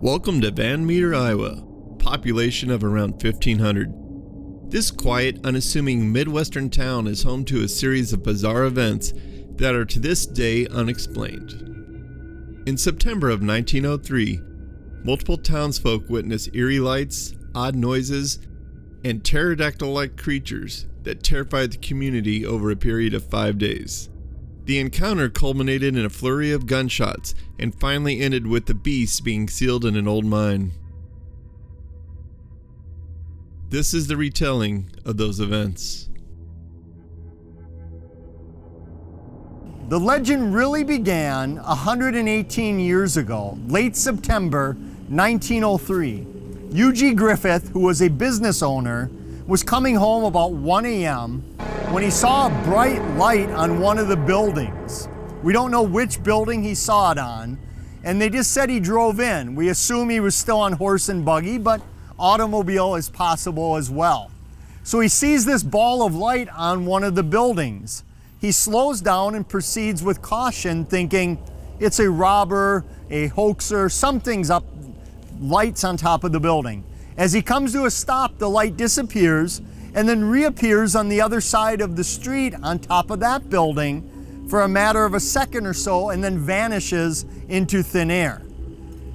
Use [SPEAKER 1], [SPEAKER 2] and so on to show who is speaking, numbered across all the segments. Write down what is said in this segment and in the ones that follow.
[SPEAKER 1] Welcome to Van Meter, Iowa, population of around 1,500. This quiet, unassuming Midwestern town is home to a series of bizarre events that are to this day unexplained. In September of 1903, multiple townsfolk witnessed eerie lights, odd noises, and pterodactyl-like creatures that terrified the community over a period of 5 days. The encounter culminated in a flurry of gunshots and finally ended with the beast being sealed in an old mine. This is the retelling of those events.
[SPEAKER 2] The legend really began 118 years ago, late September 1903. U.G. Griffith, who was a business owner, was coming home about 1 a.m. when he saw a bright light on one of the buildings. We don't know which building he saw it on, and they just said he drove in. We assume he was still on horse and buggy, but automobile is possible as well. So he sees this ball of light on one of the buildings. He slows down and proceeds with caution, thinking it's a robber, a hoaxer, something's up, lights on top of the building. As he comes to a stop, the light disappears and then reappears on the other side of the street on top of that building for a matter of a second or so and then vanishes into thin air.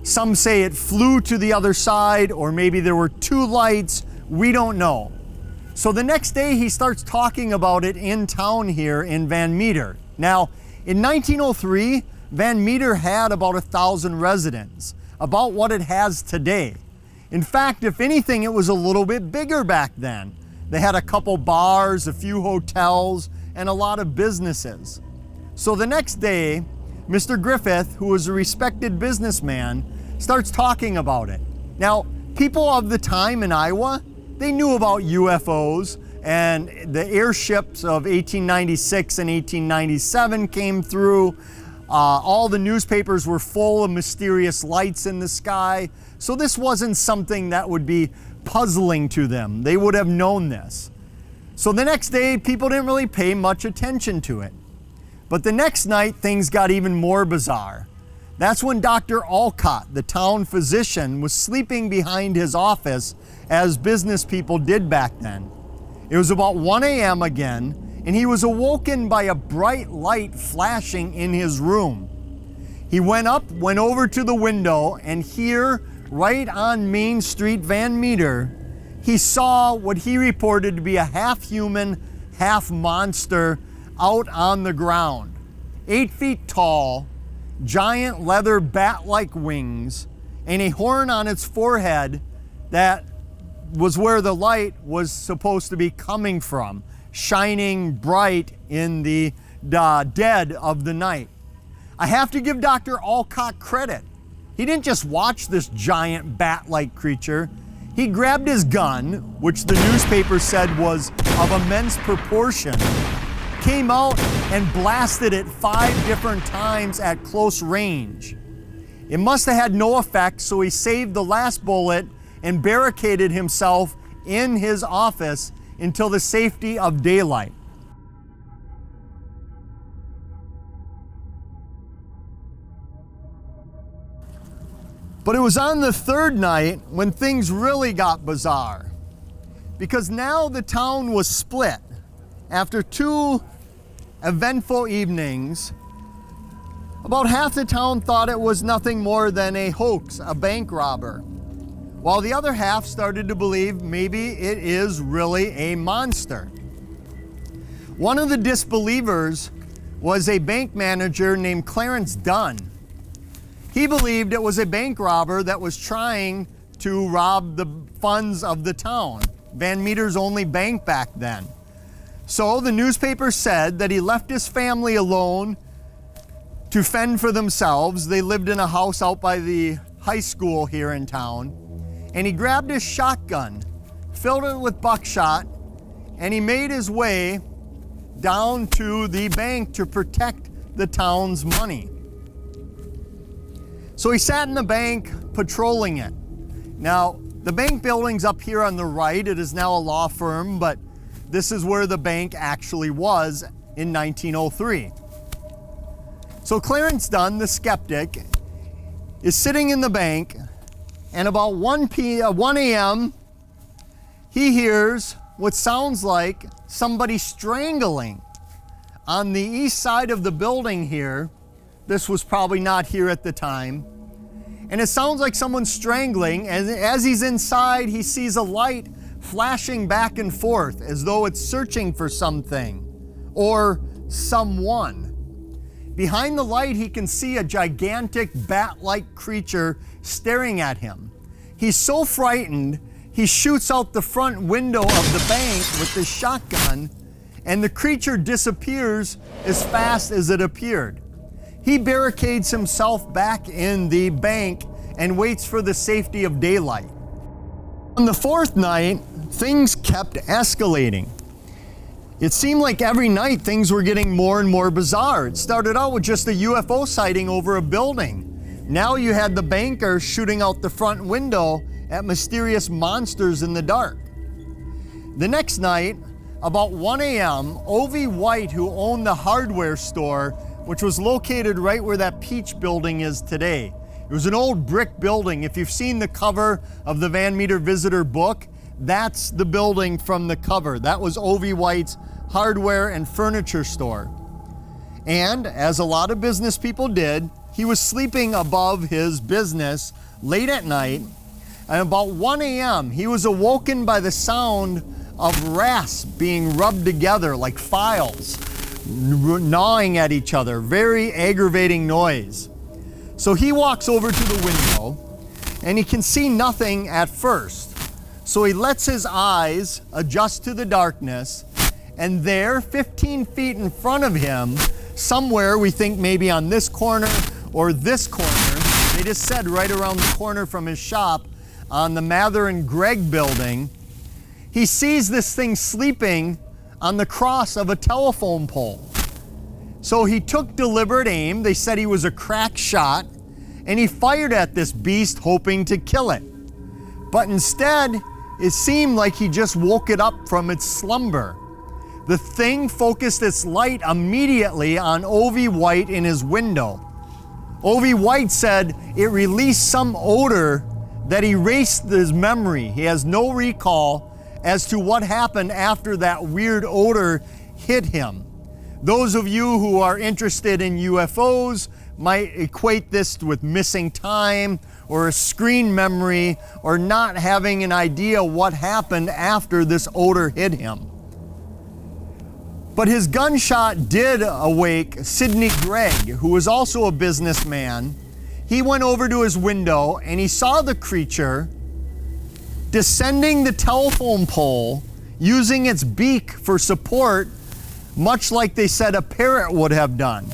[SPEAKER 2] Some say it flew to the other side, or maybe there were two lights, we don't know. So the next day he starts talking about it in town here in Van Meter. Now, in 1903, Van Meter had about 1,000 residents, about what it has today. In fact, if anything, it was a little bit bigger back then. They had a couple bars, a few hotels, and a lot of businesses. So the next day, Mr. Griffith, who was a respected businessman, starts talking about it. Now, people of the time in Iowa, they knew about UFOs, and the airships of 1896 and 1897 came through. All the newspapers were full of mysterious lights in the sky. So this wasn't something that would be puzzling to them. They would have known this. So the next day, people didn't really pay much attention to it. But the next night, things got even more bizarre. That's when Dr. Alcott, the town physician, was sleeping behind his office, as business people did back then. It was about 1 a.m. again, and he was awoken by a bright light flashing in his room. He went over to the window, and here, right on Main Street, Van Meter, he saw what he reported to be a half-human, half-monster out on the ground. 8 feet tall, giant leather bat-like wings, and a horn on its forehead that was where the light was supposed to be coming from, shining bright in the dead of the night. I have to give Dr. Alcott credit. He didn't just watch this giant bat-like creature. He grabbed his gun, which the newspaper said was of immense proportion, came out and blasted it 5 different times at close range. It must have had no effect, so he saved the last bullet and barricaded himself in his office until the safety of daylight. But it was on the third night when things really got bizarre, because now the town was split. After 2 eventful evenings, about half the town thought it was nothing more than a hoax, a bank robber, while the other half started to believe maybe it is really a monster. One of the disbelievers was a bank manager named Clarence Dunn. He believed it was a bank robber that was trying to rob the funds of the town, Van Meter's only bank back then. So the newspaper said that he left his family alone to fend for themselves. They lived in a house out by the high school here in town. And he grabbed his shotgun, filled it with buckshot, and he made his way down to the bank to protect the town's money. So he sat in the bank patrolling it. Now, the bank building's up here on the right. It is now a law firm, but this is where the bank actually was in 1903. So Clarence Dunn, the skeptic, is sitting in the bank And about 1 a.m., he hears what sounds like somebody strangling on the east side of the building here. This was probably not here at the time. And it sounds like someone strangling, and as he's inside, he sees a light flashing back and forth as though it's searching for something or someone. Behind the light, he can see a gigantic bat-like creature staring at him. He's so frightened, he shoots out the front window of the bank with his shotgun, and the creature disappears as fast as it appeared. He barricades himself back in the bank and waits for the safety of daylight. On the fourth night, things kept escalating. It seemed like every night things were getting more and more bizarre. It started out with just a UFO sighting over a building. Now you had the banker shooting out the front window at mysterious monsters in the dark. The next night, about 1 a.m., Ovi White, who owned the hardware store, which was located right where that Peach building is today. It was an old brick building. If you've seen the cover of the Van Meter Visitor book, that's the building from the cover. That was Ovi White's hardware and furniture store. And as a lot of business people did, he was sleeping above his business late at night. And about 1 a.m., he was awoken by the sound of rasps being rubbed together like files, gnawing at each other. Very aggravating noise. So he walks over to the window, and he can see nothing at first. So he lets his eyes adjust to the darkness, and there, 15 feet in front of him, somewhere, we think maybe on this corner or this corner, they just said right around the corner from his shop on the Mather and Gregg building, he sees this thing sleeping on the cross of a telephone pole. So he took deliberate aim. They said he was a crack shot, and he fired at this beast hoping to kill it. But instead, it seemed like he just woke it up from its slumber. The thing focused its light immediately on Ovi White in his window. Ovi White said it released some odor that erased his memory. He has no recall as to what happened after that weird odor hit him. Those of you who are interested in UFOs might equate this with missing time or a screen memory or not having an idea what happened after this odor hit him. But his gunshot did awake Sidney Gregg, who was also a businessman. He went over to his window and he saw the creature descending the telephone pole using its beak for support, much like they said a parrot would have done.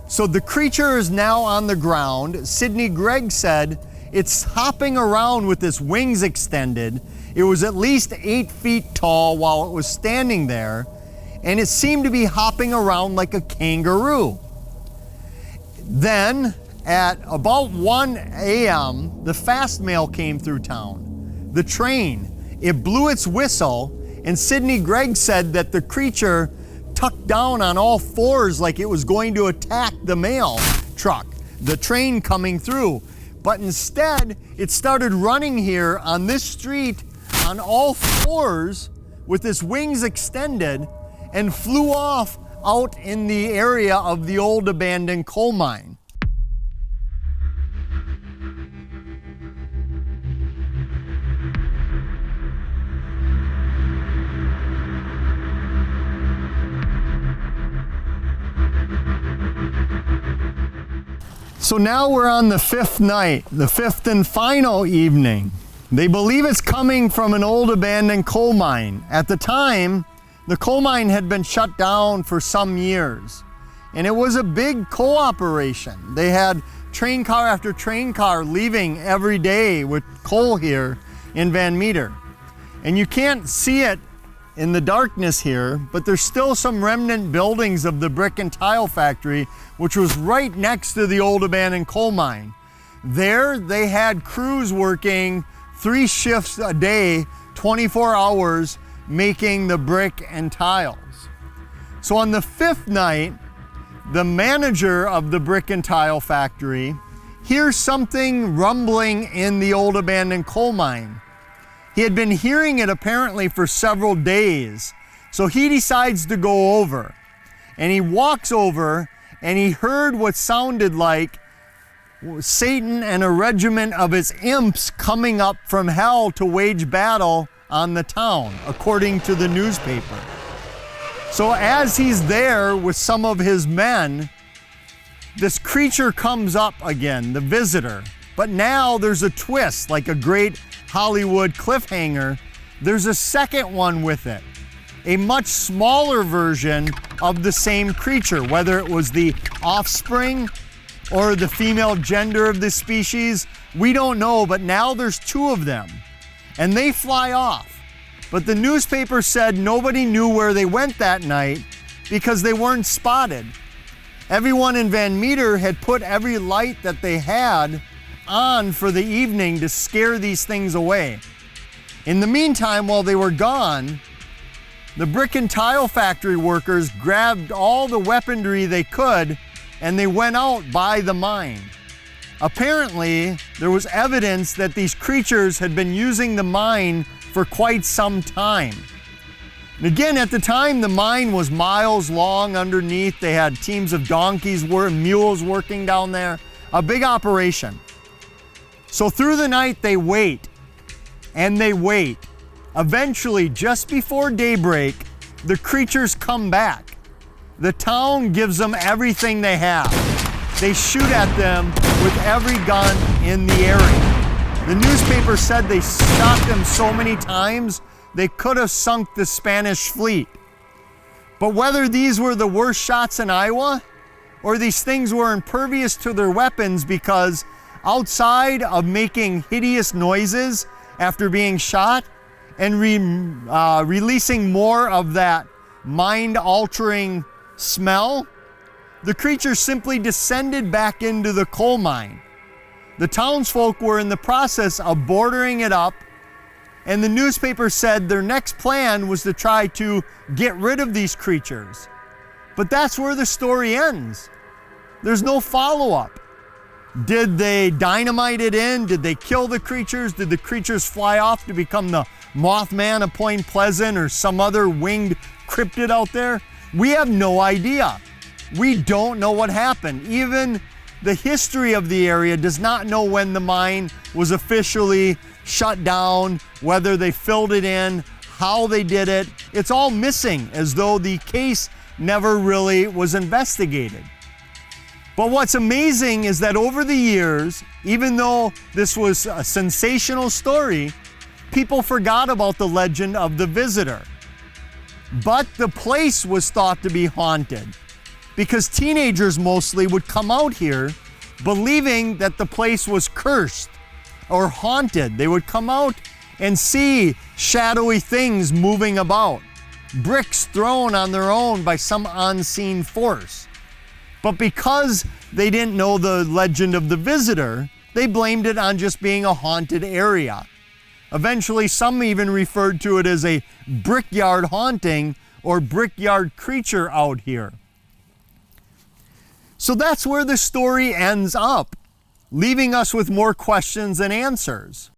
[SPEAKER 2] So the creature is now on the ground. Sidney Gregg said it's hopping around with its wings extended. It was at least 8 feet tall while it was standing there, and it seemed to be hopping around like a kangaroo. Then, at about 1 a.m., the fast mail came through town. The train, it blew its whistle, and Sidney Gregg said that the creature tucked down on all fours like it was going to attack the mail truck, the train coming through. But instead, it started running here on this street on all fours with its wings extended and flew off out in the area of the old abandoned coal mine. So now we're on the fifth night, the fifth and final evening. They believe it's coming from an old abandoned coal mine. At the time, the coal mine had been shut down for some years, and it was a big coal operation. They had train car after train car leaving every day with coal here in Van Meter. And you can't see it in the darkness here, but there's still some remnant buildings of the brick and tile factory, which was right next to the old abandoned coal mine. There, they had crews working 3 shifts a day, 24 hours, making the brick and tiles. So on the 5th night, the manager of the brick and tile factory, hears something rumbling in the old abandoned coal mine. He had been hearing it apparently for several days, so he decides to go over. And he walks over, and he heard what sounded like Satan and a regiment of his imps coming up from hell to wage battle on the town, according to the newspaper. So as he's there with some of his men, this creature comes up again, the visitor. But now there's a twist, like a great Hollywood cliffhanger. There's a second one with it, a much smaller version of the same creature, whether it was the offspring or the female gender of the species, we don't know, but now there's two of them, and they fly off. But the newspaper said nobody knew where they went that night because they weren't spotted. Everyone in Van Meter had put every light that they had on for the evening to scare these things away. In the meantime, while they were gone, the brick and tile factory workers grabbed all the weaponry they could and they went out by the mine. Apparently, there was evidence that these creatures had been using the mine for quite some time. And again, at the time, the mine was miles long underneath. They had teams of donkeys, mules working down there. A big operation. So through the night, they wait, and they wait. Eventually, just before daybreak, the creatures come back. The town gives them everything they have. They shoot at them with every gun in the area. The newspaper said they shot them so many times, they could have sunk the Spanish fleet. But whether these were the worst shots in Iowa, or these things were impervious to their weapons because outside of making hideous noises after being shot and releasing more of that mind-altering smell, the creature simply descended back into the coal mine. The townsfolk were in the process of boarding it up, and the newspaper said their next plan was to try to get rid of these creatures. But that's where the story ends. There's no follow-up. Did they dynamite it in? Did they kill the creatures? Did the creatures fly off to become the Mothman of Point Pleasant or some other winged cryptid out there? We have no idea. We don't know what happened. Even the history of the area does not know when the mine was officially shut down, whether they filled it in, how they did it. It's all missing, as though the case never really was investigated. But what's amazing is that over the years, even though this was a sensational story, people forgot about the legend of the visitor. But the place was thought to be haunted because teenagers mostly would come out here believing that the place was cursed or haunted. They would come out and see shadowy things moving about, bricks thrown on their own by some unseen force. But because they didn't know the legend of the visitor, they blamed it on just being a haunted area. Eventually, some even referred to it as a brickyard haunting or brickyard creature out here. So that's where the story ends up, leaving us with more questions than answers.